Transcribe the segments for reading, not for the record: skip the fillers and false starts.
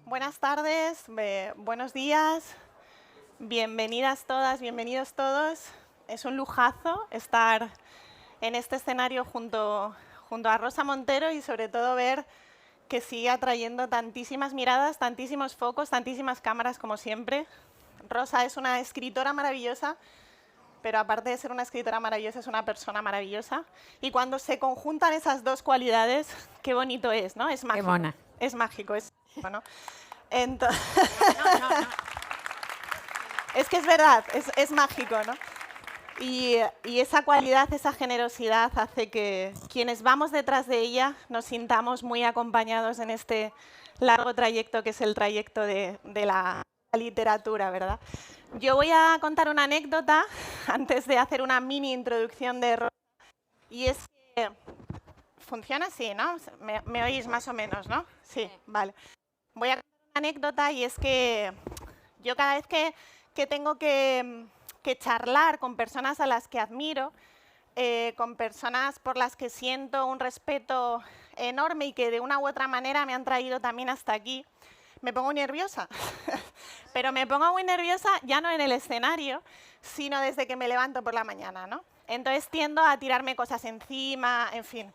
Buenas tardes, buenos días, bienvenidas todas, bienvenidos todos. Es un lujazo estar en este escenario junto a Rosa Montero y sobre todo ver que sigue atrayendo tantísimas miradas, tantísimos focos, tantísimas cámaras como siempre. Rosa es una escritora maravillosa, pero aparte de ser una escritora maravillosa, es una persona maravillosa. Y cuando se conjuntan esas dos cualidades, qué bonito es, ¿no? Es mágico. Qué mona. Es mágico, es bueno. Entonces, No. es que es verdad, es mágico, ¿no? Y esa cualidad, esa generosidad hace que quienes vamos detrás de ella nos sintamos muy acompañados en este largo trayecto que es el trayecto de la literatura, ¿verdad? Yo voy a contar una anécdota antes de hacer una mini introducción de Rosa. Y es que funciona así, ¿no? Me oís más o menos, ¿no? Sí, vale. Voy a contar una anécdota y es que yo cada vez que tengo que charlar con personas a las que admiro, con personas por las que siento un respeto enorme y que de una u otra manera me han traído también hasta aquí, me pongo nerviosa. Pero me pongo muy nerviosa ya no en el escenario, sino desde que me levanto por la mañana, ¿no? Entonces tiendo a tirarme cosas encima, en fin.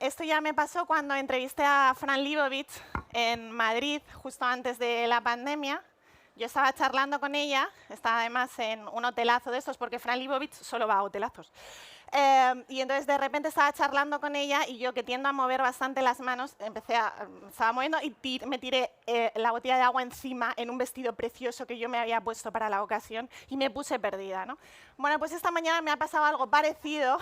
Esto ya me pasó cuando entrevisté a Fran Lebowitz en Madrid, justo antes de la pandemia. Yo estaba charlando con ella, estaba además en un hotelazo de estos, porque Fran Lebowitz solo va a hotelazos. Y entonces de repente estaba charlando con ella y yo, que tiendo a mover bastante las manos, estaba moviendo y me tiré la botella de agua encima en un vestido precioso que yo me había puesto para la ocasión y me puse perdida, ¿no? Bueno, pues esta mañana me ha pasado algo parecido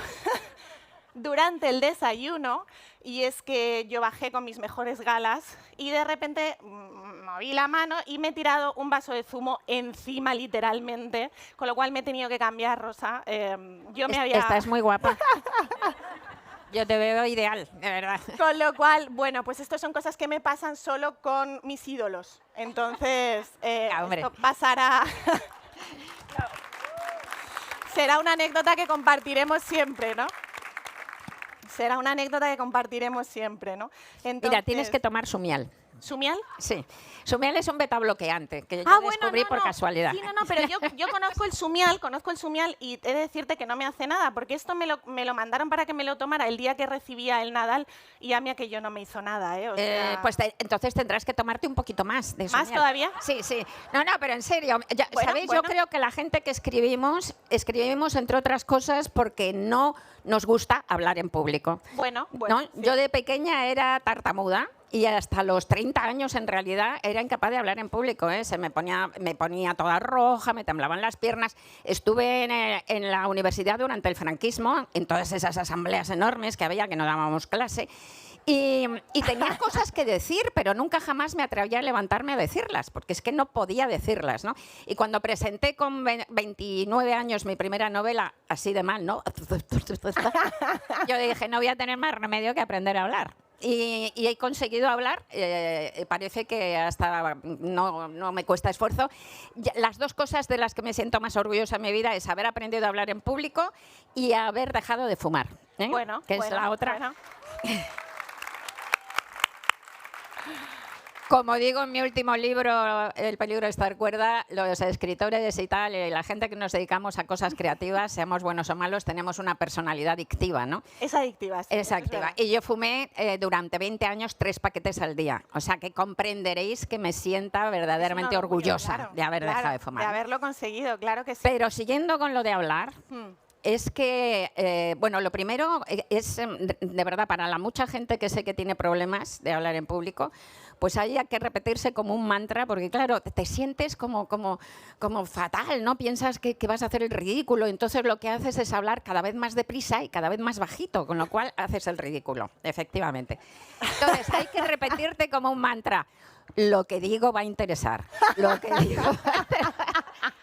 durante el desayuno, y es que yo bajé con mis mejores galas y de repente moví la mano y me he tirado un vaso de zumo encima, literalmente, con lo cual me he tenido que cambiar, Rosa. Estás muy guapa. Yo te veo ideal, de verdad. Con lo cual, bueno, pues esto son cosas que me pasan solo con mis ídolos. Entonces, esto pasará... Será una anécdota que compartiremos siempre, ¿no? Será una anécdota que compartiremos siempre, ¿no? Entonces, mira, tienes que tomar Sumial. ¿Sumial? Sí. Sumial es un betabloqueante que yo descubrí por casualidad. Sí, pero yo conozco el Sumial y he de decirte que no me hace nada, porque esto me lo mandaron para que me lo tomara el día que recibía el Nadal y a mí aquello no me hizo nada, ¿eh? O sea... Pues entonces tendrás que tomarte un poquito más de Sumial. ¿Más todavía? Sí. No, pero en serio. ¿Sabéis? Yo creo que la gente que escribimos entre otras cosas porque no nos gusta hablar en público. Bueno. ¿No? Sí. Yo de pequeña era tartamuda. Y hasta los 30 años, en realidad, era incapaz de hablar en público, ¿eh? Me ponía toda roja, me temblaban las piernas. Estuve en la universidad durante el franquismo, en todas esas asambleas enormes que había, que no dábamos clase. Y tenía cosas que decir, pero nunca jamás me atrevía a levantarme a decirlas, porque es que no podía decirlas, ¿no? Y cuando presenté con 29 años mi primera novela, así de mal, ¿no? Yo dije, no voy a tener más remedio que aprender a hablar. Y he conseguido hablar, parece que hasta no me cuesta esfuerzo. Las dos cosas de las que me siento más orgullosa en mi vida es haber aprendido a hablar en público y haber dejado de fumar, ¿eh? Es la otra. Bueno. Como digo en mi último libro, El peligro de estar cuerda, los escritores y tal, y la gente que nos dedicamos a cosas creativas, seamos buenos o malos, tenemos una personalidad adictiva, ¿no? Es adictiva, sí. Es adictiva. Y yo fumé durante 20 años 3 paquetes al día. O sea que comprenderéis que me sienta verdaderamente orgullosa de haber dejado de fumar. De haberlo conseguido, claro que sí. Pero siguiendo con lo de hablar... Es que, bueno, lo primero es, de verdad, para la mucha gente que sé que tiene problemas de hablar en público, pues hay que repetirse como un mantra, porque claro, te sientes como fatal, ¿no? Piensas que vas a hacer el ridículo, entonces lo que haces es hablar cada vez más deprisa y cada vez más bajito, con lo cual haces el ridículo, efectivamente. Entonces hay que repetirte como un mantra. Lo que digo va a interesar. Lo que digo va a interesar.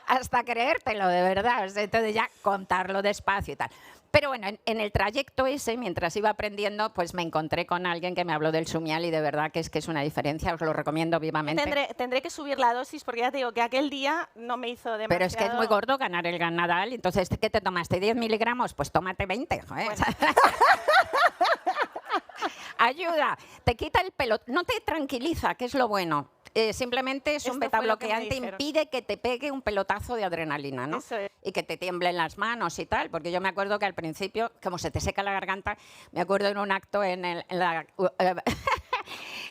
Hasta creértelo, de verdad. Entonces ya contarlo despacio y tal. Pero bueno, en el trayecto ese, mientras iba aprendiendo, pues me encontré con alguien que me habló del Sumial y de verdad que es una diferencia, os lo recomiendo vivamente. Tendré que subir la dosis porque ya te digo que aquel día no me hizo demasiado... Pero es que es muy gordo ganar el Nadal, entonces ¿qué te tomaste? ¿10 miligramos? Pues tómate 20, joder. Bueno. ayuda, te quita el pelo, no te tranquiliza, que es lo bueno. Simplemente es un Esto fue lo que me betabloqueante, dijeron. impide que te pegue un pelotazo de adrenalina, ¿no? Eso es. Y que te tiemblen las manos y tal, porque yo me acuerdo que al principio, como se te seca la garganta, me acuerdo en un acto en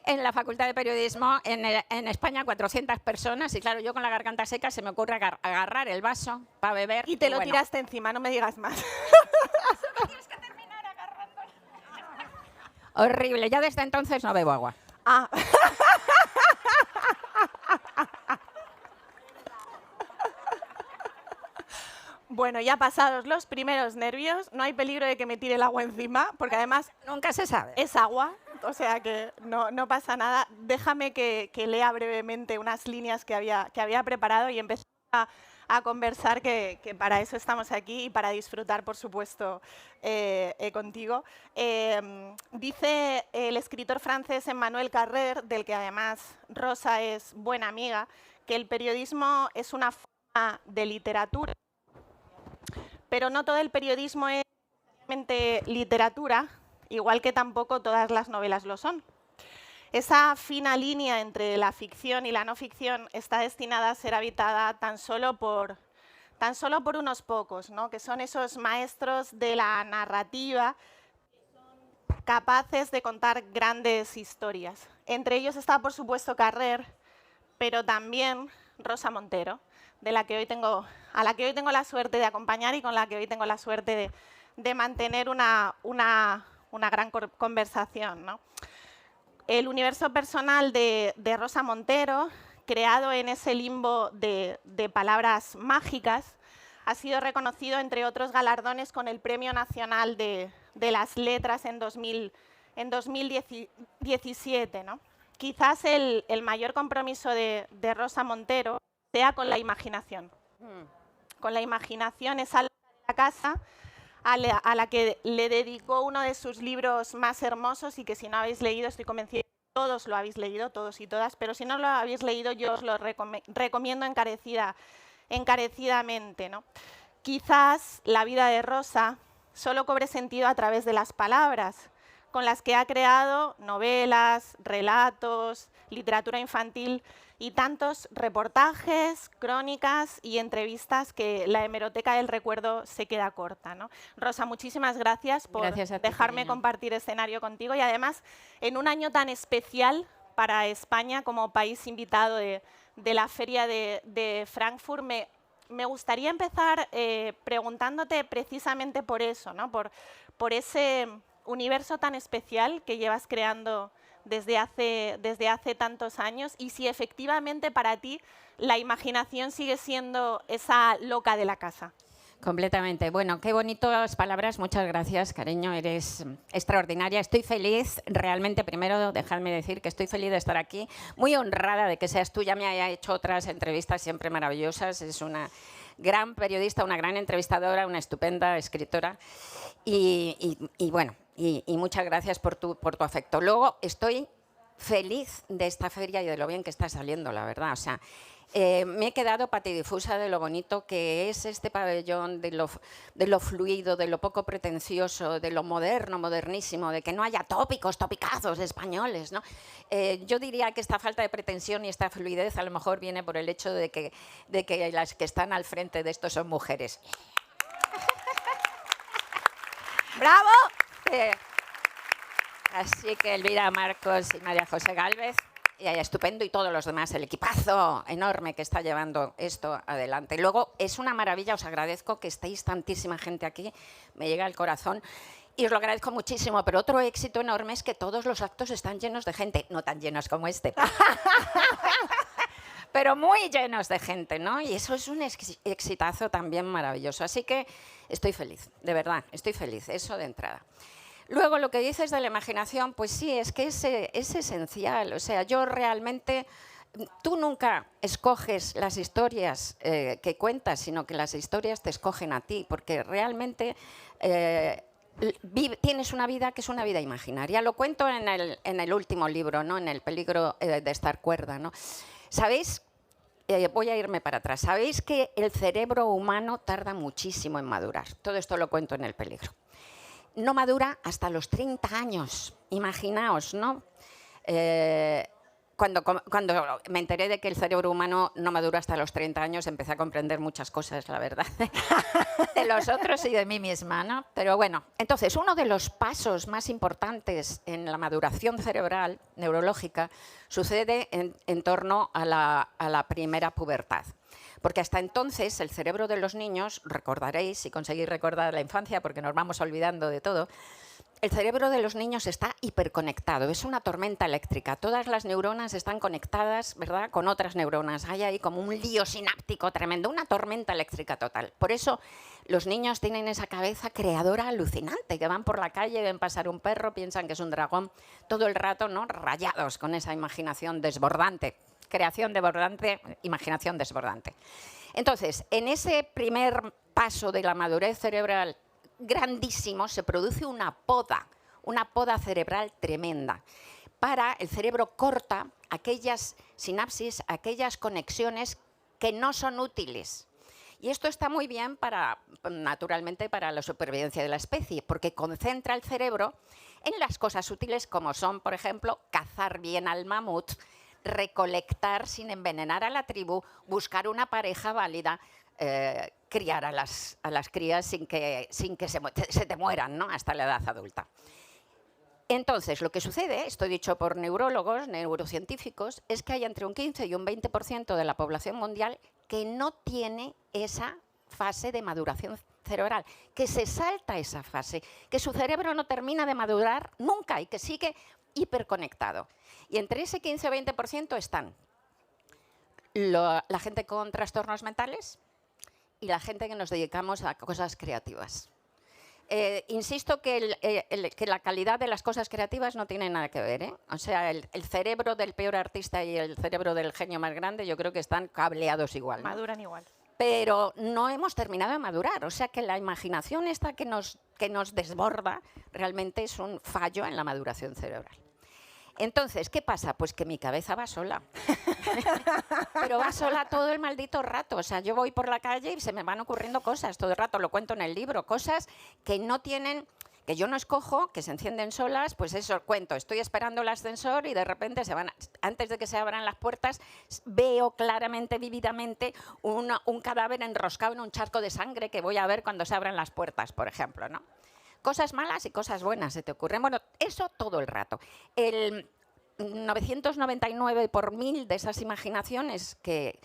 la Facultad de Periodismo, en España 400 personas, y claro, yo con la garganta seca se me ocurre agarrar el vaso para beber. Y te lo bueno, tiraste encima, no me digas más. horrible, ya desde entonces no bebo agua. Ah. Bueno, ya pasados los primeros nervios, no hay peligro de que me tire el agua encima, porque además Nunca se sabe. es agua, o sea que no pasa nada. Déjame que lea brevemente unas líneas que había preparado y empezar a conversar, que para eso estamos aquí y para disfrutar, por supuesto, contigo. Dice el escritor francés Emmanuel Carrère, del que además Rosa es buena amiga, que el periodismo es una forma de literatura, pero no todo el periodismo es necesariamente literatura, igual que tampoco todas las novelas lo son. Esa fina línea entre la ficción y la no ficción está destinada a ser habitada tan solo por unos pocos, ¿no? Que son esos maestros de la narrativa capaces de contar grandes historias. Entre ellos está, por supuesto, Carrère, pero también Rosa Montero, a la que hoy tengo la suerte de acompañar y con la que hoy tengo la suerte de mantener una gran conversación, ¿no? El universo personal de Rosa Montero, creado en ese limbo de palabras mágicas, ha sido reconocido, entre otros galardones, con el Premio Nacional de las Letras en 2017, ¿no? Quizás el mayor compromiso de Rosa Montero sea con la imaginación. Con la imaginación, esa loca de la casa a la que le dedicó uno de sus libros más hermosos y que, si no habéis leído, estoy convencida de que todos lo habéis leído, todos y todas, pero si no lo habéis leído, yo os lo recomiendo encarecidamente, ¿no? Quizás la vida de Rosa solo cobre sentido a través de las palabras, con las que ha creado novelas, relatos, literatura infantil y tantos reportajes, crónicas y entrevistas que la hemeroteca del recuerdo se queda corta, ¿no? Rosa, muchísimas gracias por dejarme compartir escenario contigo, y además en un año tan especial para España como país invitado de la Feria de Frankfurt. Me gustaría empezar preguntándote precisamente por eso, ¿no? Por ese universo tan especial que llevas creando desde hace tantos años, y si efectivamente para ti la imaginación sigue siendo esa loca de la casa. Completamente. Bueno, qué bonitas palabras. Muchas gracias, cariño. Eres extraordinaria. Estoy feliz. Realmente, primero, dejadme decir que estoy feliz de estar aquí. Muy honrada de que seas tú. Ya me haya hecho otras entrevistas siempre maravillosas. Es una gran periodista, una gran entrevistadora, una estupenda escritora. Y bueno, y muchas gracias por tu afecto. Luego, estoy feliz de esta feria y de lo bien que está saliendo, la verdad. O sea, me he quedado patidifusa de lo bonito que es este pabellón, de lo fluido, de lo poco pretencioso, de lo moderno, modernísimo, de que no haya topicazos españoles, ¿no? Yo diría que esta falta de pretensión y esta fluidez a lo mejor viene por el hecho de que las que están al frente de esto son mujeres. ¡Bravo! Así que Elvira Marcos y María José Gálvez, y estupendo, y todos los demás, el equipazo enorme que está llevando esto adelante. Luego, es una maravilla, os agradezco que estéis tantísima gente aquí, me llega al corazón, y os lo agradezco muchísimo, pero otro éxito enorme es que todos los actos están llenos de gente, no tan llenos como este, pero muy llenos de gente, ¿no? Y eso es un exitazo también maravilloso. Así que estoy feliz, de verdad, estoy feliz, eso de entrada. Luego, lo que dices de la imaginación, pues sí, es que es esencial. O sea, yo realmente, tú nunca escoges las historias que cuentas, sino que las historias te escogen a ti, porque realmente tienes una vida que es una vida imaginaria. Lo cuento en el último libro, ¿no? En El peligro de estar cuerda, ¿no? ¿Sabéis? Voy a irme para atrás. ¿Sabéis que el cerebro humano tarda muchísimo en madurar? Todo esto lo cuento en El peligro. no madura hasta los 30 años. Imaginaos, ¿no? Cuando me enteré de que el cerebro humano no madura hasta los 30 años, empecé a comprender muchas cosas, la verdad, de los otros y de mí misma, ¿no? Pero bueno, entonces, uno de los pasos más importantes en la maduración cerebral, neurológica, sucede en torno a la primera pubertad. Porque hasta entonces el cerebro de los niños, recordaréis, si conseguís recordar la infancia, porque nos vamos olvidando de todo, el cerebro de los niños está hiperconectado, es una tormenta eléctrica. Todas las neuronas están conectadas, ¿verdad?, con otras neuronas. Hay ahí como un lío sináptico tremendo, una tormenta eléctrica total. Por eso los niños tienen esa cabeza creadora alucinante, que van por la calle, ven pasar un perro, piensan que es un dragón, todo el rato, ¿no?, rayados con esa imaginación desbordante. Creación desbordante, imaginación desbordante. Entonces, en ese primer paso de la madurez cerebral grandísimo, se produce una poda cerebral tremenda. El cerebro corta aquellas sinapsis, aquellas conexiones que no son útiles. Y esto está muy bien naturalmente para la supervivencia de la especie, porque concentra el cerebro en las cosas útiles como son, por ejemplo, cazar bien al mamut, recolectar sin envenenar a la tribu, buscar una pareja válida, criar a las crías sin que se te mueran, ¿no?, hasta la edad adulta. Entonces, lo que sucede, esto dicho por neurólogos, neurocientíficos, es que hay entre un 15 y un 20% de la población mundial que no tiene esa fase de maduración cerebral, que se salta esa fase, que su cerebro no termina de madurar nunca y que sigue hiperconectado. Y entre ese 15 o 20% están la gente con trastornos mentales y la gente que nos dedicamos a cosas creativas. Insisto que la calidad de las cosas creativas no tiene nada que ver, ¿eh? O sea, el cerebro del peor artista y el cerebro del genio más grande yo creo que están cableados igual, ¿no? Maduran igual. Pero no hemos terminado de madurar, o sea que la imaginación esta que nos desborda realmente es un fallo en la maduración cerebral. Entonces, ¿qué pasa? Pues que mi cabeza va sola. Pero va sola todo el maldito rato. O sea, yo voy por la calle y se me van ocurriendo cosas todo el rato, lo cuento en el libro, cosas que no tienen, que yo no escojo, que se encienden solas, pues eso cuento. Estoy esperando el ascensor y de repente antes de que se abran las puertas, veo claramente, vívidamente, un cadáver enroscado en un charco de sangre que voy a ver cuando se abran las puertas, por ejemplo, ¿no? Cosas malas y cosas buenas se te ocurren. Bueno, eso todo el rato. El 999 por 1000 de esas imaginaciones que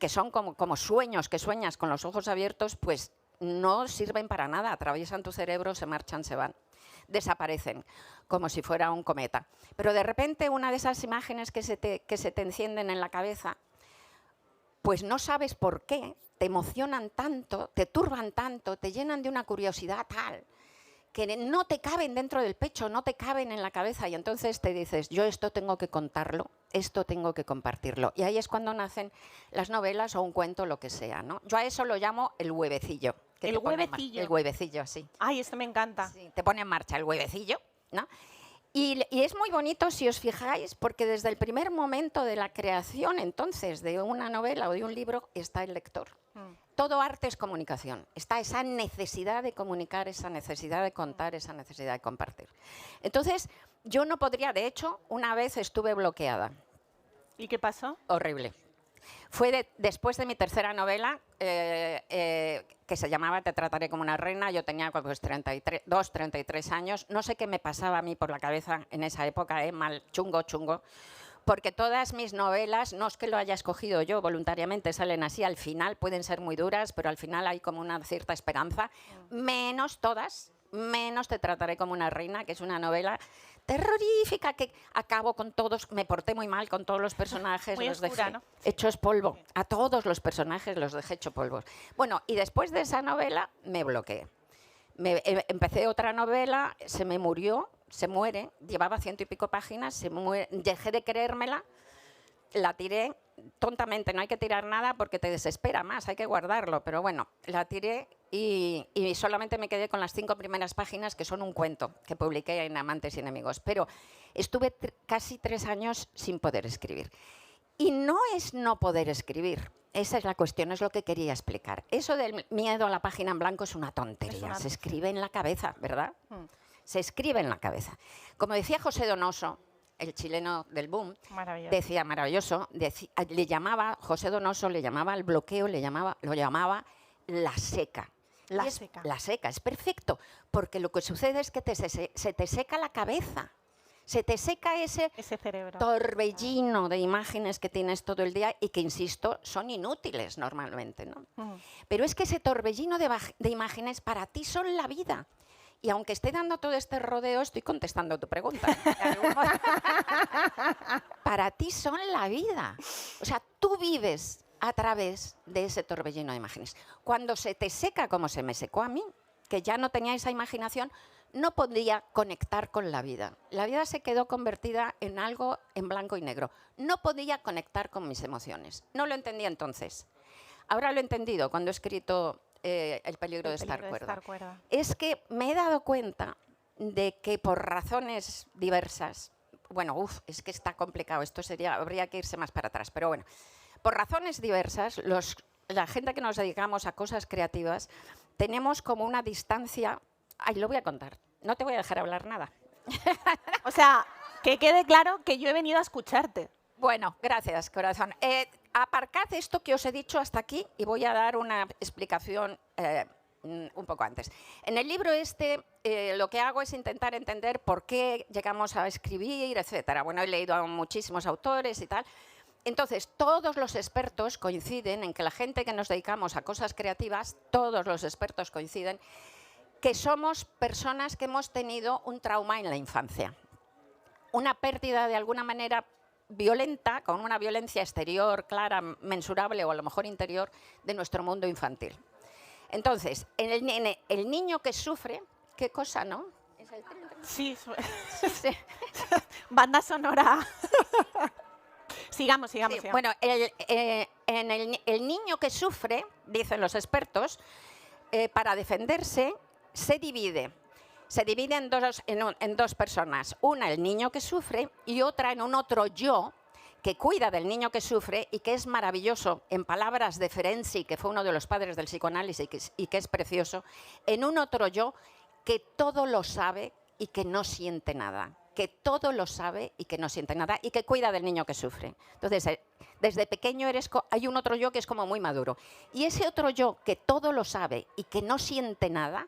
son como sueños que sueñas con los ojos abiertos, pues no sirven para nada. Atraviesan tu cerebro, se marchan, se van. Desaparecen, como si fuera un cometa. Pero de repente una de esas imágenes que se te encienden en la cabeza, pues no sabes por qué, te emocionan tanto, te turban tanto, te llenan de una curiosidad tal, que no te caben dentro del pecho, no te caben en la cabeza, y entonces te dices, yo esto tengo que contarlo, esto tengo que compartirlo. Y ahí es cuando nacen las novelas o un cuento, lo que sea, ¿no? Yo a eso lo llamo el huevecillo. ¿El huevecillo? El huevecillo, sí. Ay, esto me encanta. Sí, te pone en marcha el huevecillo, ¿no? Y es muy bonito si os fijáis, porque desde el primer momento de la creación, entonces, de una novela o de un libro, está el lector. Todo arte es comunicación. Está esa necesidad de comunicar, esa necesidad de contar, esa necesidad de compartir. Entonces, yo no podría, de hecho, una vez estuve bloqueada. ¿Y qué pasó? Horrible. Fue después de mi tercera novela, que se llamaba Te trataré como una reina. Yo tenía pues 33 años. No sé qué me pasaba a mí por la cabeza en esa época, mal, chungo. Porque todas mis novelas, no es que lo haya escogido yo voluntariamente, salen así al final, pueden ser muy duras, pero al final hay como una cierta esperanza, menos todas, menos Te trataré como una reina, que es una novela terrorífica, que acabo con todos, me porté muy mal con todos los personajes, muy los oscura, dejé ¿no? hechos polvo, a todos los personajes los dejé hechos polvos. Bueno, y después de esa novela me bloqueé. Empecé otra novela, se me murió, se muere, llevaba 100 y pico páginas, se muere, dejé de creérmela, la tiré tontamente, no hay que tirar nada porque te desespera más, hay que guardarlo, pero bueno, la tiré y solamente me quedé con las 5 primeras páginas, que son un cuento que publiqué en Amantes y Enemigos, pero estuve casi 3 años sin poder escribir. Y no es no poder escribir. Esa es la cuestión, es lo que quería explicar. Eso del miedo a la página en blanco es una tontería. Se escribe en la cabeza, ¿verdad? Se escribe en la cabeza. Como decía José Donoso, el chileno del boom, decía maravilloso, José Donoso le llamaba al bloqueo, lo llamaba la seca. La seca, es perfecto, porque lo que sucede es que se te seca la cabeza. Se te seca ese cerebro, torbellino de imágenes que tienes todo el día y que, insisto, son inútiles normalmente, ¿no? Pero es que ese torbellino de imágenes para ti son la vida. Y aunque esté dando todo este rodeo, estoy contestando tu pregunta. Para ti son la vida. O sea, tú vives a través de ese torbellino de imágenes. Cuando se te seca, como se me secó a mí, que ya no tenía esa imaginación, no podía conectar con la vida. La vida se quedó convertida en algo en blanco y negro. No podía conectar con mis emociones. No lo entendía entonces. Ahora lo he entendido cuando he escrito El peligro de estar cuerda. Es que me he dado cuenta de que por razones diversas, bueno, es que está complicado, habría que irse más para atrás, pero bueno, por razones diversas, la gente que nos dedicamos a cosas creativas, tenemos como una distancia. Ay, lo voy a contar. No te voy a dejar hablar nada. O sea, que quede claro que yo he venido a escucharte. Bueno, gracias, corazón. Aparcad esto que os he dicho hasta aquí y voy a dar una explicación un poco antes. En el libro lo que hago es intentar entender por qué llegamos a escribir, etcétera. Bueno, he leído a muchísimos autores y tal. Entonces, todos los expertos coinciden en que la gente que nos dedicamos a cosas creativas, todos los expertos coinciden que somos personas que hemos tenido un trauma en la infancia. Una pérdida de alguna manera violenta, con una violencia exterior, clara, mensurable o a lo mejor interior, de nuestro mundo infantil. Entonces, el niño que sufre, ¿qué cosa, no? ¿Es el tren? Sí. Banda sonora. Sigamos. Bueno, el niño que sufre, dicen los expertos, para defenderse, se divide en dos personas. Una, el niño que sufre, y otra en un otro yo que cuida del niño que sufre y que es maravilloso, en palabras de Ferenczi, que fue uno de los padres del psicoanálisis y que es precioso, en un otro yo que todo lo sabe y que no siente nada. Que todo lo sabe y que no siente nada y que cuida del niño que sufre. Entonces, desde pequeño hay un otro yo que es como muy maduro. Y ese otro yo que todo lo sabe y que no siente nada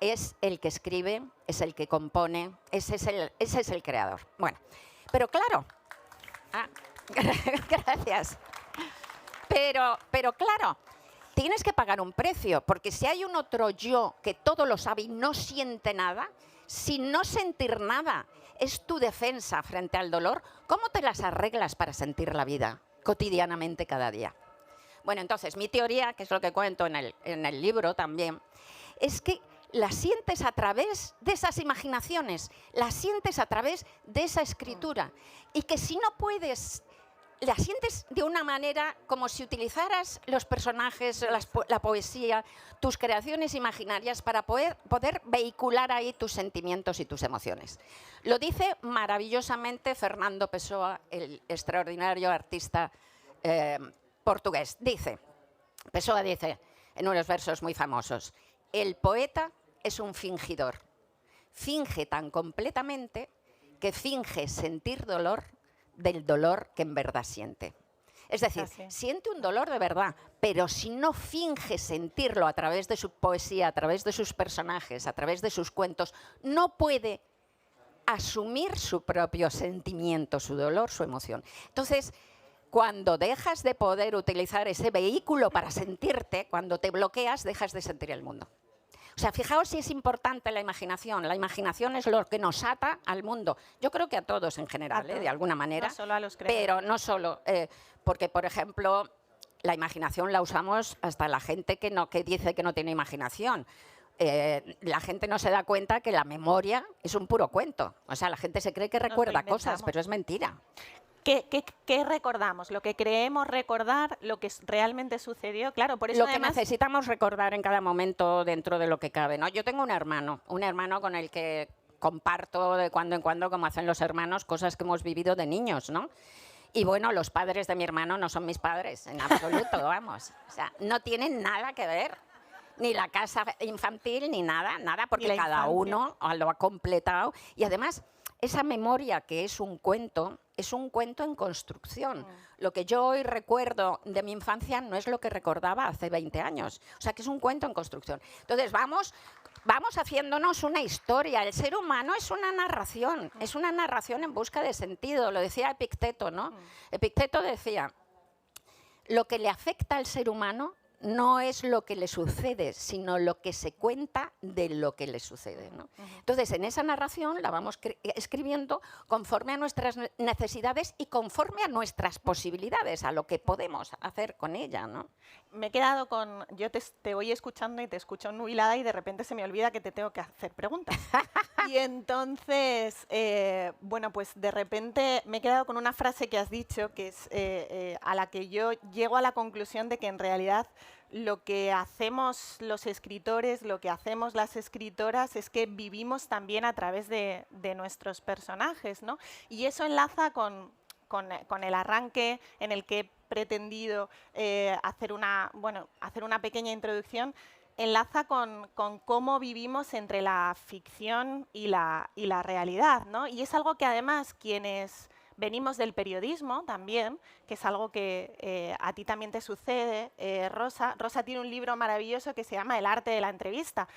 es el que escribe, es el que compone, ese es el creador. Bueno, pero claro, gracias. Pero claro, tienes que pagar un precio, porque si hay un otro yo que todo lo sabe y no siente nada, si no sentir nada es tu defensa frente al dolor, ¿cómo te las arreglas para sentir la vida cotidianamente cada día? Bueno, entonces, mi teoría, que es lo que cuento en el libro también, es que la sientes a través de esas imaginaciones, la sientes a través de esa escritura, y que si no puedes, la sientes de una manera como si utilizaras los personajes, la poesía, tus creaciones imaginarias para poder vehicular ahí tus sentimientos y tus emociones. Lo dice maravillosamente Fernando Pessoa, el extraordinario artista portugués. Pessoa dice en unos versos muy famosos: el poeta es un fingidor. Finge tan completamente que finge sentir dolor del dolor que en verdad siente. Es decir, siente un dolor de verdad, pero si no finge sentirlo a través de su poesía, a través de sus personajes, a través de sus cuentos, no puede asumir su propio sentimiento, su dolor, su emoción. Entonces, cuando dejas de poder utilizar ese vehículo para sentirte, cuando te bloqueas, dejas de sentir el mundo. O sea, fijaos si es importante la imaginación. La imaginación es lo que nos ata al mundo. Yo creo que a todos en general, de alguna manera. No solo a los creadores. Pero no solo. Porque, por ejemplo, la imaginación la usamos hasta la gente que dice que no tiene imaginación. La gente no se da cuenta que la memoria es un puro cuento. O sea, la gente se cree que recuerda cosas, pero es mentira. ¿Qué recordamos? Lo que creemos recordar, lo que realmente sucedió. Claro, por eso lo además, que necesitamos recordar en cada momento dentro de lo que cabe, ¿no? Yo tengo un hermano con el que comparto de cuando en cuando, como hacen los hermanos, cosas que hemos vivido de niños, ¿no? Y bueno, los padres de mi hermano no son mis padres, en absoluto, vamos. O sea, no tienen nada que ver. Ni la casa infantil, ni nada, porque cada uno lo ha completado. Y además, esa memoria que es un cuento en construcción. Lo que yo hoy recuerdo de mi infancia no es lo que recordaba hace 20 años. O sea, que es un cuento en construcción. Entonces, vamos haciéndonos una historia. El ser humano es una narración en busca de sentido. Lo decía Epicteto, ¿no? Epicteto decía, lo que le afecta al ser humano no es lo que le sucede, sino lo que se cuenta de lo que le sucede, ¿no? Entonces, en esa narración la vamos escribiendo conforme a nuestras necesidades y conforme a nuestras posibilidades, a lo que podemos hacer con ella, ¿no? Me he quedado con... Yo te voy escuchando y te escucho nubilada y de repente se me olvida que te tengo que hacer preguntas. Y entonces, bueno, pues de repente me he quedado con una frase que has dicho, que es a la que yo llego a la conclusión de que en realidad lo que hacemos los escritores, lo que hacemos las escritoras es que vivimos también a través de nuestros personajes, ¿no? Y eso enlaza con el arranque en el que he pretendido hacer una pequeña introducción, enlaza con cómo vivimos entre la ficción y la realidad, ¿no? Y es algo que además quienes venimos del periodismo también, que es algo que a ti también te sucede, Rosa. Rosa tiene un libro maravilloso que se llama El arte de la entrevista.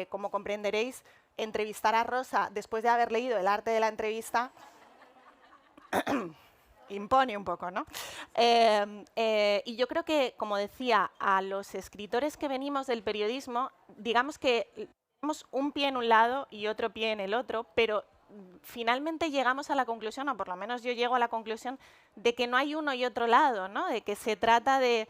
Como comprenderéis, entrevistar a Rosa después de haber leído El arte de la entrevista impone un poco, ¿no? Y yo creo que, como decía, a los escritores que venimos del periodismo, digamos que tenemos un pie en un lado y otro pie en el otro, pero finalmente llegamos a la conclusión, o por lo menos yo llego a la conclusión, de que no hay uno y otro lado, ¿no? De que se trata de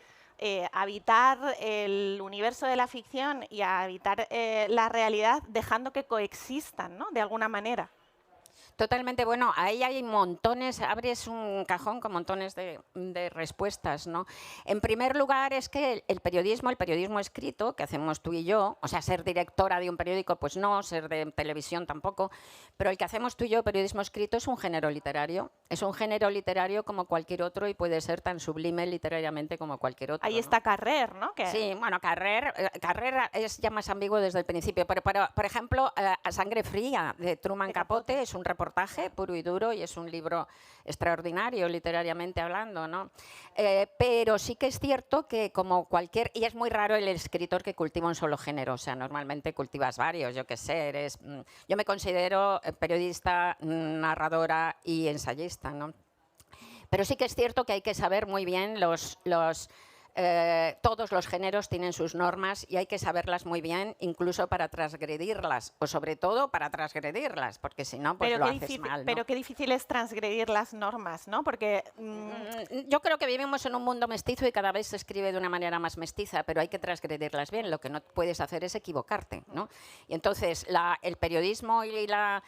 habitar el universo de la ficción y habitar la realidad dejando que coexistan, ¿no? De alguna manera. Totalmente, bueno, ahí hay montones, abres un cajón con montones de respuestas, ¿no? En primer lugar es que el periodismo escrito, que hacemos tú y yo, o sea, ser directora de un periódico, pues no, ser de televisión tampoco, pero el que hacemos tú y yo, periodismo escrito, es un género literario como cualquier otro y puede ser tan sublime literariamente como cualquier otro. Ahí está Carrer, ¿no? Sí, bueno, Carrer es ya más ambiguo desde el principio, pero por ejemplo, A Sangre Fría, de Truman Capote, es un reportaje puro y duro y es un libro extraordinario literariamente hablando, ¿no? Pero sí que es cierto que como cualquier... Y es muy raro el escritor que cultiva un solo género, o sea, normalmente cultivas varios, yo qué sé, yo me considero periodista, narradora y ensayista, ¿no? Pero sí que es cierto que hay que saber muy bien todos los géneros tienen sus normas y hay que saberlas muy bien, incluso para transgredirlas, o sobre todo para transgredirlas, porque si no, pues lo haces mal, ¿no? Pero qué difícil es transgredir las normas, ¿no? Porque yo creo que vivimos en un mundo mestizo y cada vez se escribe de una manera más mestiza, pero hay que transgredirlas bien. Lo que no puedes hacer es equivocarte, ¿no? Y entonces el periodismo y la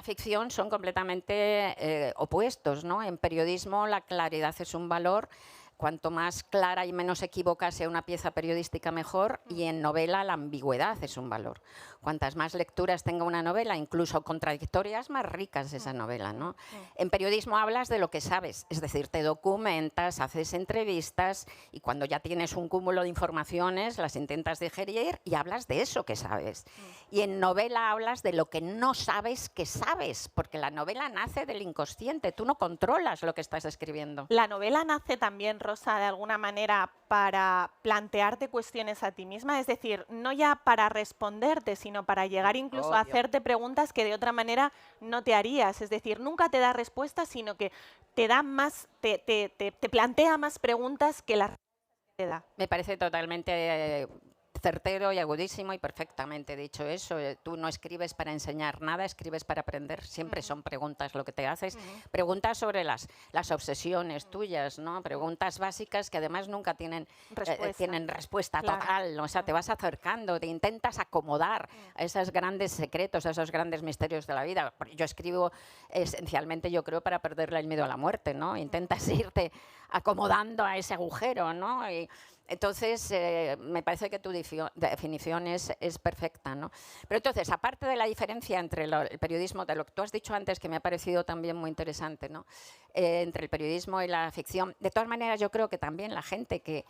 ficción son completamente opuestos, ¿no? En periodismo la claridad es un valor. Cuanto más clara y menos equívoca sea una pieza periodística, mejor. Y en novela la ambigüedad es un valor. Cuantas más lecturas tenga una novela, incluso contradictorias, más rica es esa novela, ¿no? En periodismo hablas de lo que sabes, es decir, te documentas, haces entrevistas y cuando ya tienes un cúmulo de informaciones las intentas digerir y hablas de eso que sabes. Y en novela hablas de lo que no sabes que sabes, porque la novela nace del inconsciente, tú no controlas lo que estás escribiendo. La novela nace también, Rosa, de alguna manera para plantearte cuestiones a ti misma, es decir, no ya para responderte, sino para llegar incluso a hacerte preguntas que de otra manera no te harías, es decir, nunca te da respuestas, sino que te da más, te plantea más preguntas que las respuestas que te da. Me parece totalmente certero y agudísimo y perfectamente dicho eso. Tú no escribes para enseñar nada, escribes para aprender. Siempre son preguntas lo que te haces. Preguntas sobre las obsesiones tuyas, ¿no? Preguntas básicas que además nunca tienen respuesta total. O sea, te vas acercando, te intentas acomodar a esos grandes secretos, a esos grandes misterios de la vida. Yo escribo esencialmente, yo creo, para perderle el miedo a la muerte, ¿no? Intentas irte acomodando a ese agujero, ¿no? Y entonces, me parece que tu definición es perfecta, ¿no? Pero entonces, aparte de la diferencia entre el periodismo, de lo que tú has dicho antes, que me ha parecido también muy interesante, ¿no? Entre el periodismo y la ficción, de todas maneras yo creo que también la gente que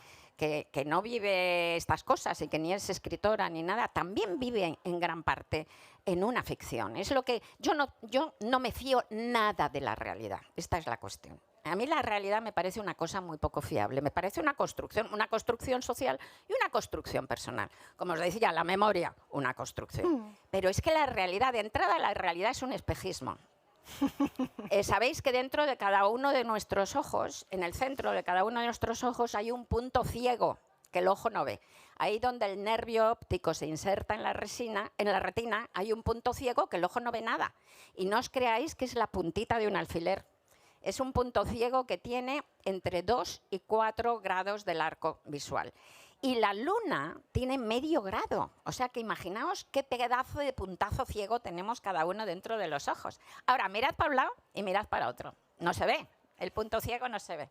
no vive estas cosas y que ni es escritora ni nada, también vive en gran parte en una ficción. Es lo que yo no me fío nada de la realidad. Esta es la cuestión. A mí la realidad me parece una cosa muy poco fiable. Me parece una construcción social y una construcción personal. Como os decía, la memoria, una construcción. Pero es que la realidad, de entrada, la realidad es un espejismo. Sabéis que dentro de cada uno de nuestros ojos, en el centro de cada uno de nuestros ojos, hay un punto ciego que el ojo no ve. Ahí donde el nervio óptico se inserta en la retina, hay un punto ciego que el ojo no ve nada. Y no os creáis que es la puntita de un alfiler. Es un punto ciego que tiene entre 2 y 4 grados del arco visual. Y la luna tiene medio grado. O sea que imaginaos qué pedazo de puntazo ciego tenemos cada uno dentro de los ojos. Ahora, mirad para un lado y mirad para otro. No se ve. El punto ciego no se ve.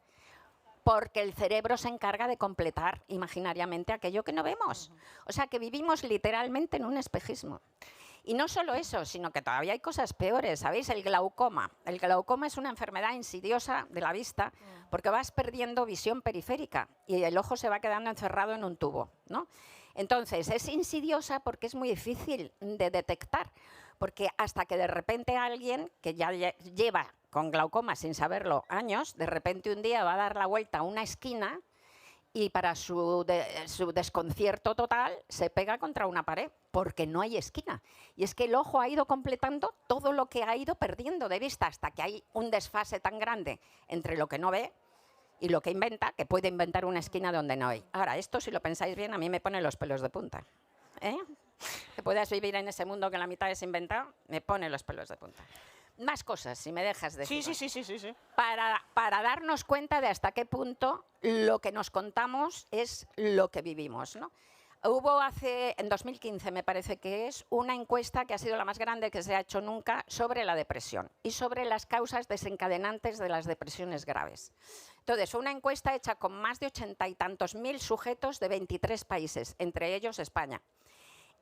Porque el cerebro se encarga de completar imaginariamente aquello que no vemos. O sea que vivimos literalmente en un espejismo. Y no solo eso, sino que todavía hay cosas peores, ¿sabéis? El glaucoma. El glaucoma es una enfermedad insidiosa de la vista porque vas perdiendo visión periférica y el ojo se va quedando encerrado en un tubo, ¿no? Entonces, es insidiosa porque es muy difícil de detectar, porque hasta que de repente alguien que ya lleva con glaucoma sin saberlo años, de repente un día va a dar la vuelta a una esquina y para su desconcierto total se pega contra una pared porque no hay esquina. Y es que el ojo ha ido completando todo lo que ha ido perdiendo de vista hasta que hay un desfase tan grande entre lo que no ve y lo que inventa, que puede inventar una esquina donde no hay. Ahora, esto si lo pensáis bien, a mí me pone los pelos de punta. Que puedas vivir en ese mundo que la mitad es inventado, me pone los pelos de punta. Más cosas, si me dejas decir. Sí. Para darnos cuenta de hasta qué punto lo que nos contamos es lo que vivimos, ¿no? Hubo en 2015, me parece que es, una encuesta que ha sido la más grande que se ha hecho nunca sobre la depresión y sobre las causas desencadenantes de las depresiones graves. Entonces, una encuesta hecha con más de 80 y tantos mil sujetos de 23 países, entre ellos España.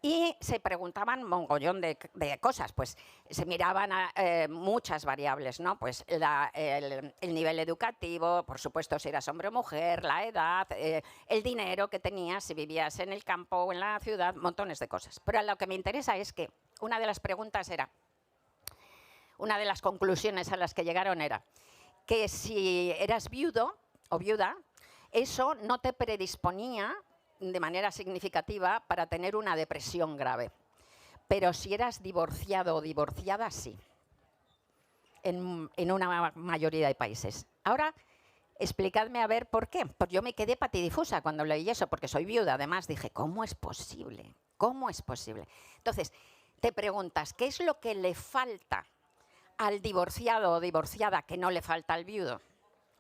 Y se preguntaban un mogollón de cosas, pues se miraban muchas variables, ¿no? Pues el nivel educativo, por supuesto si eras hombre o mujer, la edad, el dinero que tenías, si vivías en el campo o en la ciudad, montones de cosas. Pero lo que me interesa es que una de las preguntas era, una de las conclusiones a las que llegaron era que si eras viudo o viuda, eso no te predisponía de manera significativa para tener una depresión grave. Pero si eras divorciado o divorciada, sí, en una mayoría de países. Ahora, explicadme a ver por qué. Pues yo me quedé patidifusa cuando leí eso, porque soy viuda. Además dije, ¿cómo es posible? ¿Cómo es posible? Entonces, te preguntas, ¿qué es lo que le falta al divorciado o divorciada que no le falta al viudo?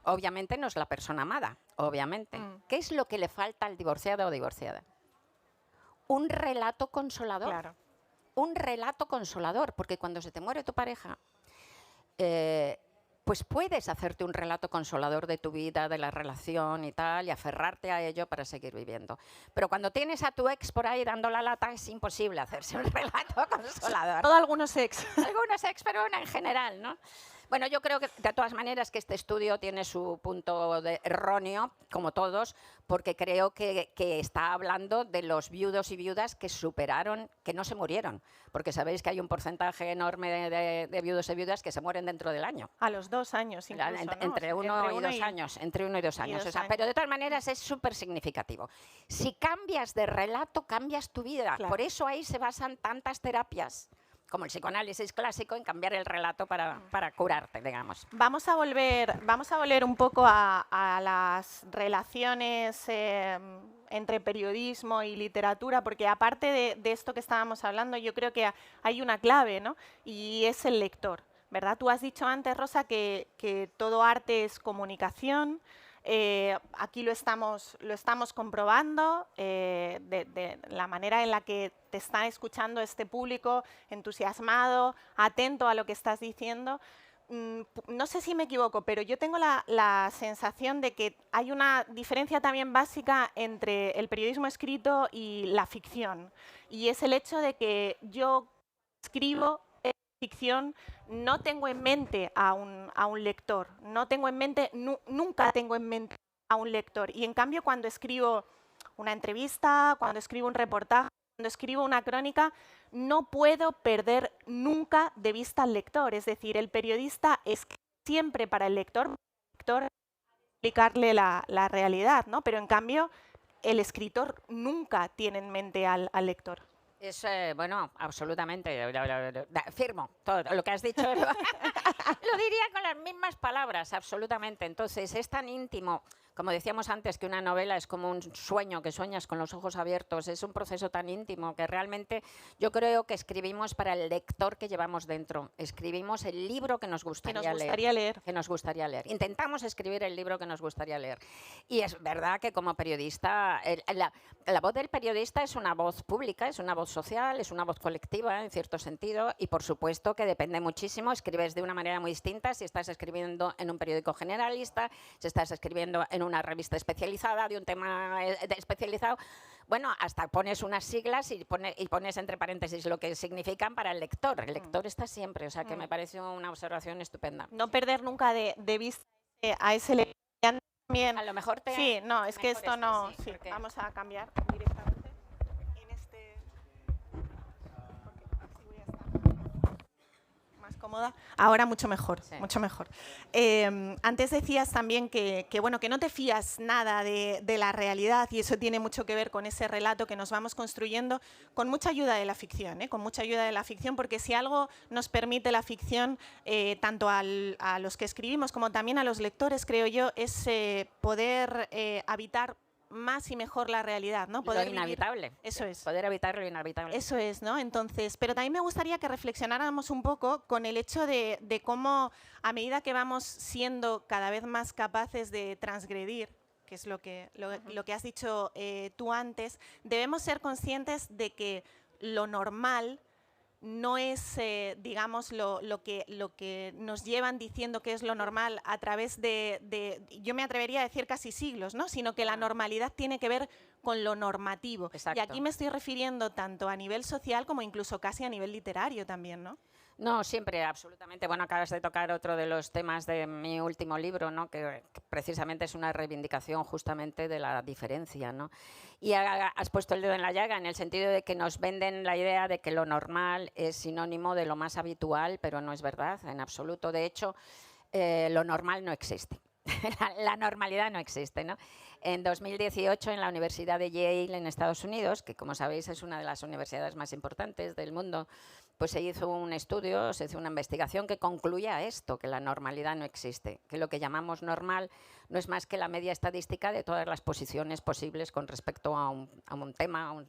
Obviamente no es la persona amada, obviamente. ¿Qué es lo que le falta al divorciado o divorciada? Un relato consolador. Claro. Un relato consolador, porque cuando se te muere tu pareja, pues puedes hacerte un relato consolador de tu vida, de la relación y tal, y aferrarte a ello para seguir viviendo. Pero cuando tienes a tu ex por ahí dando la lata, es imposible hacerse un relato consolador. Todo algunos ex. Algunos ex, pero en general, ¿no? Bueno, yo creo que de todas maneras que este estudio tiene su punto erróneo, como todos, porque creo que está hablando de los viudos y viudas que superaron, que no se murieron, porque sabéis que hay un porcentaje enorme de viudos y viudas que se mueren dentro del año. A los 2 años incluso, ¿no? Entre uno y 2 años, entre 1 y 2 años. O sea, pero de todas maneras es súper significativo. Si cambias de relato, cambias tu vida. Claro. Por eso ahí se basan tantas terapias, como el psicoanálisis clásico, en cambiar el relato para curarte, digamos. Vamos a volver un poco a las relaciones entre periodismo y literatura, porque aparte de esto que estábamos hablando, yo creo que hay una clave, ¿no? Y es el lector, ¿verdad? Tú has dicho antes, Rosa, que todo arte es comunicación. Aquí lo estamos comprobando de la manera en la que te está escuchando este público entusiasmado, atento a lo que estás diciendo. no sé si me equivoco, pero yo tengo la sensación de que hay una diferencia también básica entre el periodismo escrito y la ficción. Y es el hecho de que yo escribo ficción, no tengo en mente a un lector, no tengo en mente, nunca tengo en mente a un lector. Y en cambio, cuando escribo una entrevista, cuando escribo un reportaje, cuando escribo una crónica, no puedo perder nunca de vista al lector. Es decir, el periodista es siempre para el lector explicarle la realidad, ¿no? Pero en cambio, el escritor nunca tiene en mente al lector. Es, bueno, absolutamente, firmo todo lo que has dicho, lo diría con las mismas palabras, absolutamente. Entonces, es tan íntimo, como decíamos antes, que una novela es como un sueño, que sueñas con los ojos abiertos, es un proceso tan íntimo que realmente yo creo que escribimos para el lector que llevamos dentro, escribimos el libro que nos gustaría leer. Que nos gustaría leer. Intentamos escribir el libro que nos gustaría leer. Y es verdad que como periodista, la voz del periodista es una voz pública, es una voz social, es una voz colectiva en cierto sentido y por supuesto que depende muchísimo, escribes de una manera muy distinta si estás escribiendo en un periódico generalista, si estás escribiendo en una revista especializada de un tema especializado, bueno, hasta pones unas siglas y pones entre paréntesis lo que significan para el lector. El lector está siempre, o sea que me parece una observación estupenda. No perder nunca de vista a ese lector. También. A lo mejor te... Sí, no, es que esto no... Sí, sí, vamos a cambiar directamente en este... Así voy a estar más cómoda. Ahora mucho mejor, sí. Mucho mejor. Antes decías también que no te fías nada de la realidad y eso tiene mucho que ver con ese relato que nos vamos construyendo con mucha ayuda de la ficción, con mucha ayuda de la ficción, porque si algo nos permite la ficción, tanto a los que escribimos como también a los lectores, creo yo, es poder habitar más y mejor la realidad, ¿no? Poder lo inhabitable. Eso es. Poder evitar lo inhabitable. Eso es, ¿no? Entonces, pero también me gustaría que reflexionáramos un poco con el hecho de cómo, a medida que vamos siendo cada vez más capaces de transgredir, que es lo que has dicho tú antes, debemos ser conscientes de que lo normal no es, digamos, lo que nos llevan diciendo que es lo normal a través de, yo me atrevería a decir casi siglos, ¿no? Sino que la normalidad tiene que ver con lo normativo. Exacto. Y aquí me estoy refiriendo tanto a nivel social como incluso casi a nivel literario también, ¿no? No, siempre, absolutamente. Bueno, acabas de tocar otro de los temas de mi último libro, ¿no? que precisamente es una reivindicación justamente de la diferencia, ¿no? Y has puesto el dedo en la llaga en el sentido de que nos venden la idea de que lo normal es sinónimo de lo más habitual, pero no es verdad en absoluto. De hecho, lo normal no existe. La normalidad no existe, ¿no? En 2018, en la Universidad de Yale, en Estados Unidos, que como sabéis es una de las universidades más importantes del mundo, pues se hizo un estudio, se hizo una investigación que concluía esto, que la normalidad no existe, que lo que llamamos normal no es más que la media estadística de todas las posiciones posibles con respecto a un tema.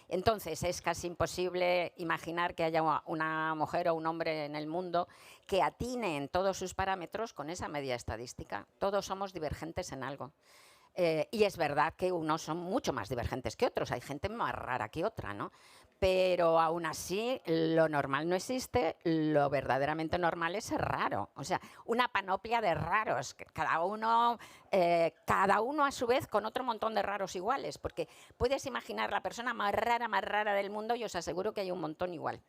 Entonces, es casi imposible imaginar que haya una mujer o un hombre en el mundo que atine en todos sus parámetros con esa media estadística. Todos somos divergentes en algo. Y es verdad que unos son mucho más divergentes que otros, hay gente más rara que otra, ¿no? Pero aún así lo normal no existe, lo verdaderamente normal es ser raro. O sea, una panoplia de raros, cada uno a su vez con otro montón de raros iguales, porque puedes imaginar la persona más rara del mundo y os aseguro que hay un montón igual.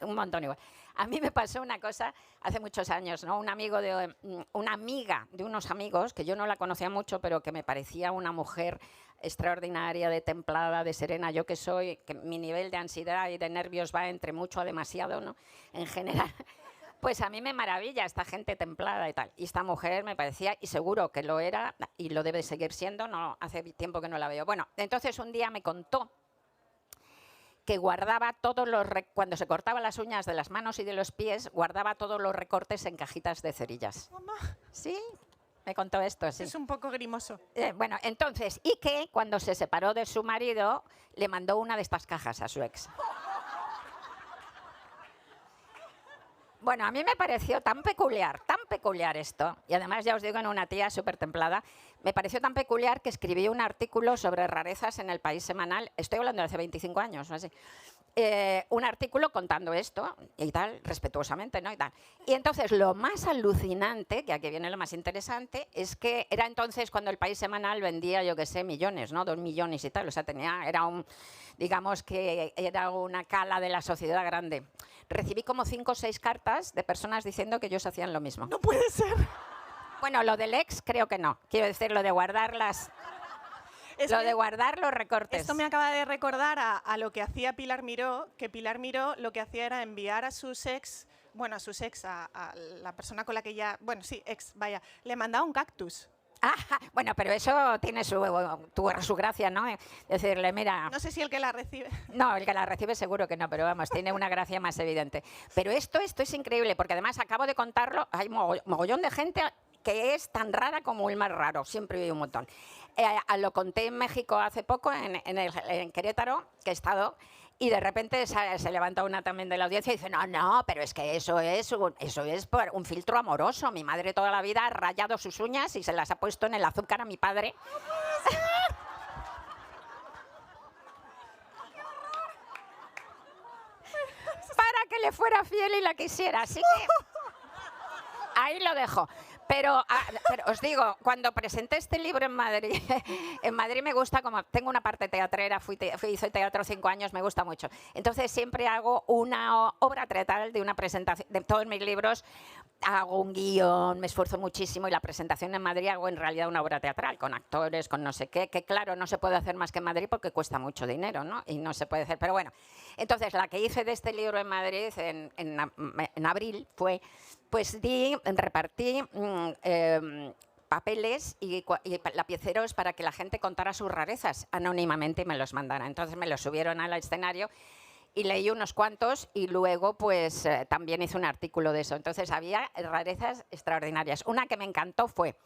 Un montón igual. A mí me pasó una cosa hace muchos años, ¿no? Una amiga de unos amigos, que yo no la conocía mucho, pero que me parecía una mujer extraordinaria, de templada, de serena. Yo que soy, que mi nivel de ansiedad y de nervios va entre mucho a demasiado, ¿no? En general. Pues a mí me maravilla esta gente templada y tal. Y esta mujer me parecía, y seguro que lo era, y lo debe seguir siendo, no, hace tiempo que no la veo. Bueno, entonces un día me contó que guardaba cuando se cortaba las uñas de las manos y de los pies, guardaba todos los recortes en cajitas de cerillas. ¿Cómo? Sí, me contó esto, sí. Es un poco grimoso. Bueno, entonces, y que cuando se separó de su marido, le mandó una de estas cajas a su ex. Bueno, a mí me pareció tan peculiar esto, y además ya os digo, en una tía súper templada, me pareció tan peculiar que escribí un artículo sobre rarezas en El País Semanal, estoy hablando de hace 25 años, no sé, un artículo contando esto y tal, respetuosamente, ¿no? Y tal. Y entonces lo más alucinante, que aquí viene lo más interesante, es que era entonces cuando el País Semanal vendía, yo qué sé, millones, ¿no? 2 millones y tal. O sea, era digamos que era una cala de la sociedad grande. Recibí como 5 o 6 cartas de personas diciendo que ellos hacían lo mismo. No puede ser. Bueno, lo del ex creo que no. Quiero decir, lo de guardar de guardar los recortes. Esto me acaba de recordar a lo que hacía Pilar Miró, que Pilar Miró lo que hacía era enviar a sus ex, a la persona con la que ya, bueno, sí, ex, vaya, le mandaba un cactus. Bueno, pero eso tiene su gracia, ¿no? Decirle, mira... No sé si el que la recibe. No, el que la recibe seguro que no, pero vamos, tiene una gracia más evidente. Pero esto es increíble, porque además acabo de contarlo, hay mogollón de gente que es tan rara como el más raro, siempre hay un montón. Lo conté en México hace poco, en Querétaro, que he estado, y de repente se levanta una también de la audiencia y dice, no, pero es que eso es por un filtro amoroso. Mi madre toda la vida ha rayado sus uñas y se las ha puesto en el azúcar a mi padre. Para que le fuera fiel y la quisiera. Así que ahí lo dejo. Pero os digo, cuando presenté este libro en Madrid, en Madrid me gusta, como tengo una parte teatrera, hice teatro 5 años, me gusta mucho. Entonces siempre hago una obra teatral de una presentación, de todos mis libros, hago un guión, me esfuerzo muchísimo y la presentación en Madrid hago en realidad una obra teatral, con actores, con no sé qué, que claro, no se puede hacer más que en Madrid porque cuesta mucho dinero, ¿no? Y no se puede hacer, pero bueno. Entonces la que hice de este libro en Madrid en abril fue, pues repartí papeles y lapiceros para que la gente contara sus rarezas anónimamente y me los mandara. Entonces me los subieron al escenario y leí unos cuantos y luego pues también hice un artículo de eso. Entonces había rarezas extraordinarias. Una que me encantó fue,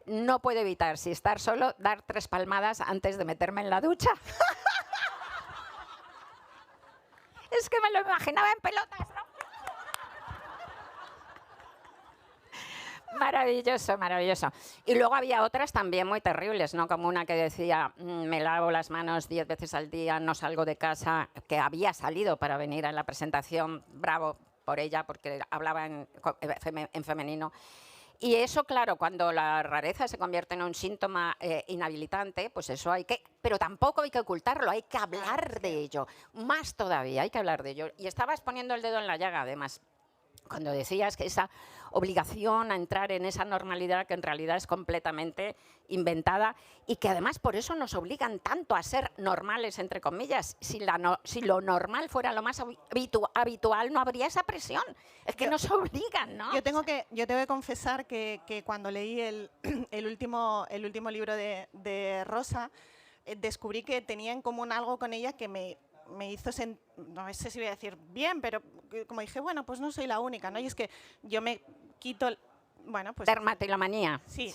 no puedo evitar, si estar solo, dar 3 palmadas antes de meterme en la ducha. Es que me lo imaginaba en pelotas, ¿no? Maravilloso, maravilloso. Y luego había otras también muy terribles, ¿no? Como una que decía, me lavo las manos 10 veces al día, no salgo de casa, que había salido para venir a la presentación, bravo por ella, porque hablaba en femenino. Y eso, claro, cuando la rareza se convierte en un síntoma inhabilitante, pues eso hay que... Pero tampoco hay que ocultarlo, hay que hablar de ello. Más todavía, hay que hablar de ello. Y estabas poniendo el dedo en la llaga, además, cuando decías que esa obligación a entrar en esa normalidad que en realidad es completamente inventada y que además por eso nos obligan tanto a ser normales, entre comillas. Si lo normal fuera lo más habitual, no habría esa presión. Es que nos obligan, ¿no? Yo tengo que confesar que cuando leí el último libro de Rosa, descubrí que tenía en común algo con ella que me hizo no sé si voy a decir bien, pero como dije, bueno, pues no soy la única, ¿no? Y es que yo me quito... Bueno, pues... Dermatilomanía. Sí.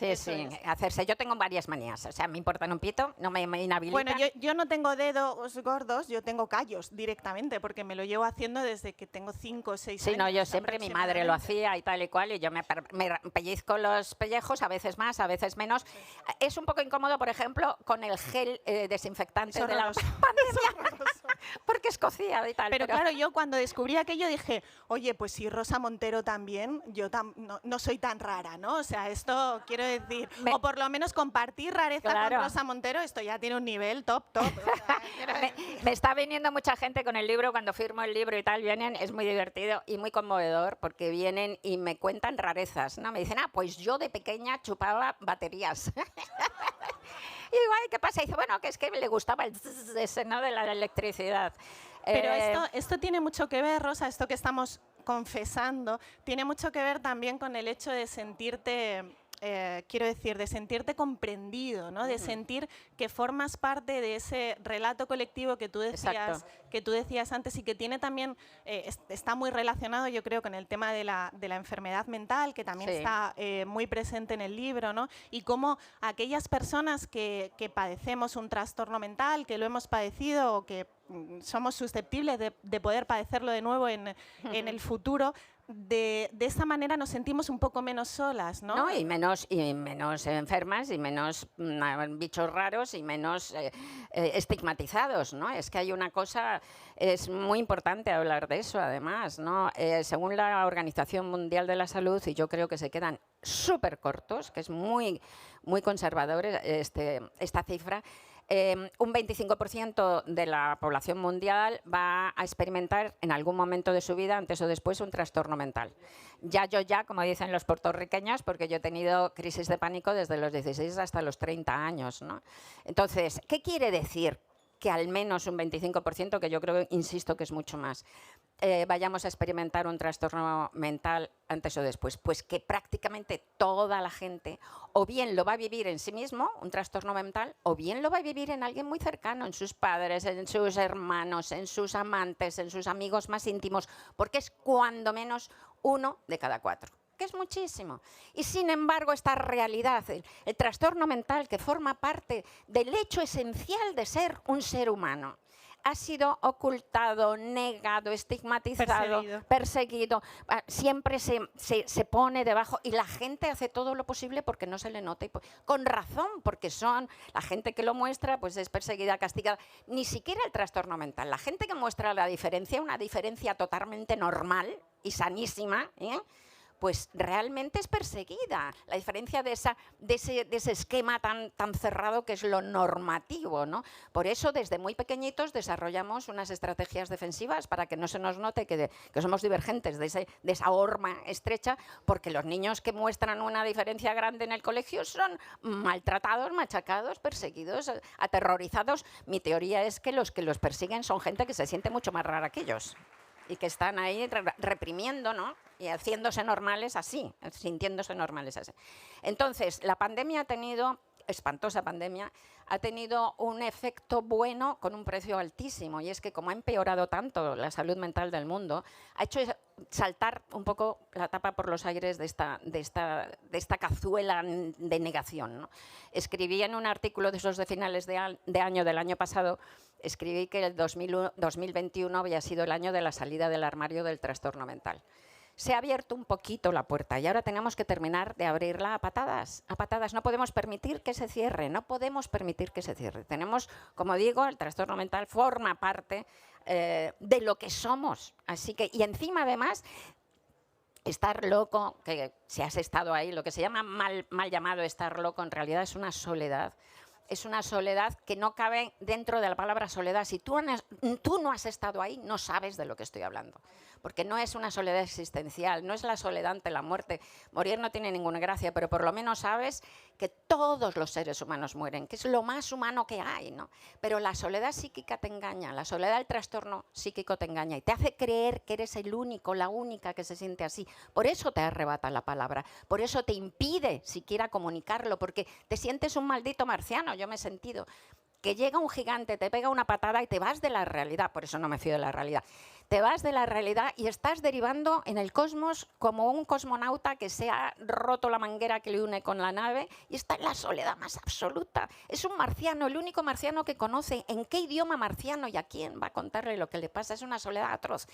Hacerse. Yo tengo varias manías. O sea, me importan un pito, no me inhabilitan. Bueno, yo no tengo dedos gordos, yo tengo callos directamente, porque me lo llevo haciendo desde que tengo 5 o 6 años. Sí, no, yo siempre, mi madre lo hacía y tal y cual, y yo me pellizco los pellejos, a veces más, a veces menos. Sí. Es un poco incómodo, por ejemplo, con el gel desinfectante de la pandemia, porque escocía y tal. Pero claro, yo cuando descubrí aquello dije, oye, pues si Rosa Montero también, yo no soy tan rara, ¿no? O sea, esto quiero decir, o por lo menos compartir rareza con Rosa Montero, esto ya tiene un nivel top. O sea, me está viniendo mucha gente con el libro, cuando firmo el libro y tal, vienen, es muy divertido y muy conmovedor, porque vienen y me cuentan rarezas, ¿no? Me dicen, pues yo de pequeña chupaba baterías. Y digo, ay, ¿qué pasa? Y dice, bueno, que es que le gustaba el ese, ¿no? De la electricidad. Pero esto tiene mucho que ver, Rosa, esto que estamos confesando, tiene mucho que ver también con el hecho de sentirte, quiero decir, de sentirte comprendido, ¿no? De sentir que formas parte de ese relato colectivo que tú decías antes y que tiene también, está muy relacionado, yo creo, con el tema de la enfermedad mental, que también está muy presente en el libro, ¿no? Y cómo aquellas personas que padecemos un trastorno mental, que lo hemos padecido o que somos susceptibles de poder padecerlo de nuevo en el futuro, de esa manera nos sentimos un poco menos solas, ¿no? ¿No? Y menos enfermas y menos bichos raros y menos estigmatizados, ¿no? Es que hay una cosa, es muy importante hablar de eso además, ¿no? Según la Organización Mundial de la Salud, y yo creo que se quedan súper cortos, que es muy conservador esta cifra, un 25% de la población mundial va a experimentar en algún momento de su vida, antes o después, un trastorno mental. Ya, como dicen los puertorriqueños, porque yo he tenido crisis de pánico desde los 16 hasta los 30 años, ¿no? Entonces, ¿qué quiere decir? Que al menos un 25%, que yo creo, insisto, que es mucho más, vayamos a experimentar un trastorno mental antes o después. Pues que prácticamente toda la gente o bien lo va a vivir en sí mismo, un trastorno mental, o bien lo va a vivir en alguien muy cercano, en sus padres, en sus hermanos, en sus amantes, en sus amigos más íntimos, porque es cuando menos 1 de cada 4. Que es muchísimo. Y sin embargo, esta realidad, el trastorno mental, que forma parte del hecho esencial de ser un ser humano, ha sido ocultado, negado, estigmatizado, perseguido. Siempre se pone debajo y la gente hace todo lo posible porque no se le note. Con razón, porque la gente que lo muestra pues es perseguida, castigada. Ni siquiera el trastorno mental. La gente que muestra la diferencia, una diferencia totalmente normal y sanísima, pues realmente es perseguida. La diferencia de ese esquema tan cerrado que es lo normativo, ¿no? Por eso, desde muy pequeñitos desarrollamos unas estrategias defensivas para que no se nos note que somos divergentes de esa horma estrecha, porque los niños que muestran una diferencia grande en el colegio son maltratados, machacados, perseguidos, aterrorizados. Mi teoría es que los persiguen son gente que se siente mucho más rara que ellos y que están ahí reprimiendo, ¿no? Y haciéndose normales así, sintiéndose normales así. Entonces, la pandemia ha tenido, espantosa pandemia, ha tenido un efecto bueno con un precio altísimo, y es que como ha empeorado tanto la salud mental del mundo, ha hecho saltar un poco la tapa por los aires de esta cazuela de negación, ¿no? Escribí en un artículo de esos de finales de año del año pasado, escribí que el 2021 había sido el año de la salida del armario del trastorno mental. Se ha abierto un poquito la puerta y ahora tenemos que terminar de abrirla a patadas. A patadas. No podemos permitir que se cierre, no podemos permitir que se cierre. Tenemos, como digo, el trastorno mental forma parte de lo que somos. Así que, y encima además, estar loco, que si has estado ahí, lo que se llama mal llamado estar loco, en realidad es una soledad. Es una soledad que no cabe dentro de la palabra soledad. Si tú no has estado ahí, no sabes de lo que estoy hablando. Porque no es una soledad existencial, no es la soledad ante la muerte. Morir no tiene ninguna gracia, pero por lo menos sabes que todos los seres humanos mueren, que es lo más humano que hay, ¿no? Pero la soledad psíquica te engaña, la soledad del trastorno psíquico te engaña y te hace creer que eres el único, la única que se siente así. Por eso te arrebata la palabra, por eso te impide siquiera comunicarlo, porque te sientes un maldito marciano. Yo me he sentido que llega un gigante, te pega una patada y te vas de la realidad. Por eso no me fío de la realidad. Te vas de la realidad y estás derivando en el cosmos como un cosmonauta que se ha roto la manguera que le une con la nave y está en la soledad más absoluta. Es un marciano, el único marciano que conoce. ¿En qué idioma marciano y a quién va a contarle lo que le pasa? Es una soledad atroz.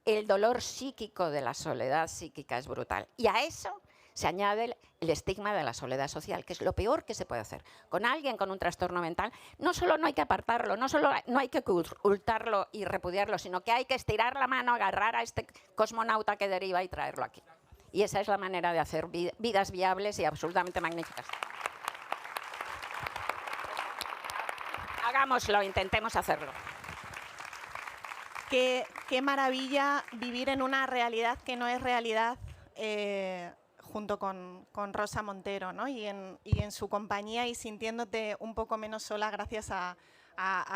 El dolor psíquico de la soledad psíquica es brutal. Y a eso se añade el estigma de la soledad social, que es lo peor que se puede hacer. Con alguien con un trastorno mental, no solo no hay que apartarlo, no solo no hay que ocultarlo y repudiarlo, sino que hay que estirar la mano, agarrar a este cosmonauta que deriva y traerlo aquí. Y esa es la manera de hacer vidas viables y absolutamente magníficas. Hagámoslo, intentemos hacerlo. Qué maravilla vivir en una realidad que no es realidad, junto con Rosa Montero, ¿no? y en su compañía y sintiéndote un poco menos sola gracias a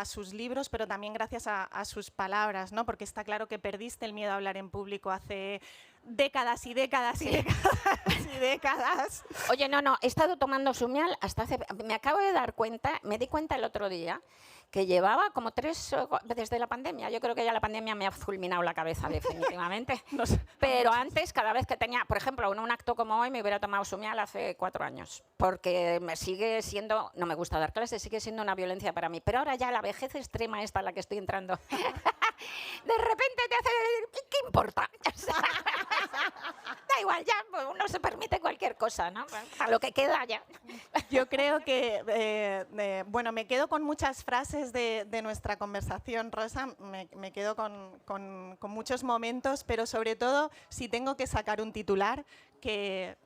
sus libros, pero también gracias a sus palabras, ¿no? Porque está claro que perdiste el miedo a hablar en público hace décadas y décadas y décadas y décadas. Oye, no, he estado tomando Sumial hasta hace... Me acabo de dar cuenta, me di cuenta el otro día, que llevaba como 3 desde la pandemia. Yo creo que ya la pandemia me ha fulminado la cabeza definitivamente. Pero antes, cada vez que tenía, por ejemplo, en un acto como hoy, me hubiera tomado Sumial hace 4 años. Porque me sigue siendo, no me gusta dar clases, sigue siendo una violencia para mí. Pero ahora ya la vejez extrema esta a la que estoy entrando De repente te hace decir, ¿qué importa? O sea, da igual, ya pues uno se permite cualquier cosa, ¿no? A lo que queda ya. Yo creo que, bueno, me quedo con muchas frases de nuestra conversación, Rosa, me quedo con muchos momentos, pero sobre todo, si tengo que sacar un titular que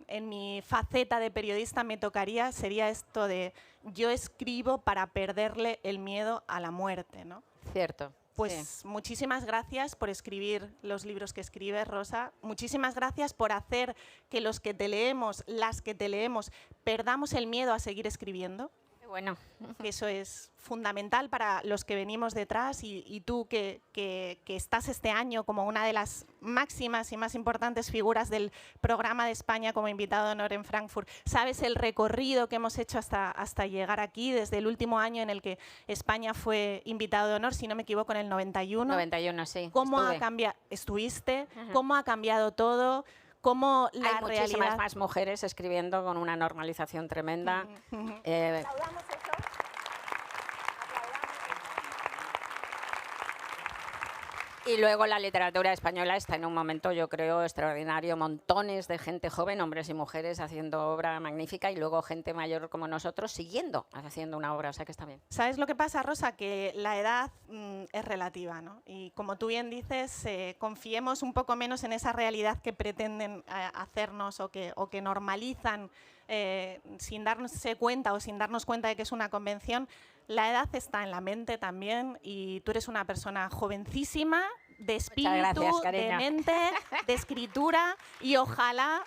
en mi faceta de periodista me tocaría, sería esto de yo escribo para perderle el miedo a la muerte, ¿no? Cierto. Pues sí. muchísimas gracias por escribir los libros que escribes, Rosa. Muchísimas gracias por hacer que los que te leemos, las que te leemos, perdamos el miedo a seguir escribiendo. Qué bueno. Que eso es fundamental para los que venimos detrás y tú que estás este año como una de las máximas y más importantes figuras del programa de España como invitado de honor en Frankfurt. Sabes el recorrido que hemos hecho hasta llegar aquí, desde el último año en el que España fue invitado de honor, si no me equivoco, en el 91. 91, sí. ¿Cómo ha cambiado? ¿Estuviste? ¿Cómo ha cambiado todo? Cómo la Hay muchísimas realidad... más mujeres escribiendo con una normalización tremenda. ¿Aplaudamos eso? Y luego la literatura española está en un momento, yo creo, extraordinario. Montones de gente joven, hombres y mujeres, haciendo obra magnífica y luego gente mayor como nosotros siguiendo haciendo una obra. O sea que está bien. ¿Sabes lo que pasa, Rosa? Que la edad es relativa, ¿no? Y como tú bien dices, confiemos un poco menos en esa realidad que pretenden hacernos o que normalizan sin darse cuenta o sin darnos cuenta de que es una convención. La edad está en la mente también y tú eres una persona jovencísima, de espíritu, de mente, de escritura y ojalá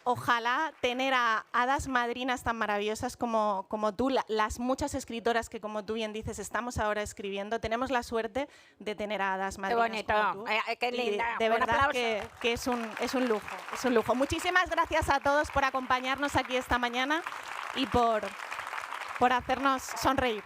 tener a hadas madrinas tan maravillosas como tú, las muchas escritoras que, como tú bien dices, estamos ahora escribiendo. Tenemos la suerte de tener a hadas madrinas. Qué bonito, como tú. qué linda. De verdad que es un lujo, es un lujo. Muchísimas gracias a todos por acompañarnos aquí esta mañana y por hacernos sonreír.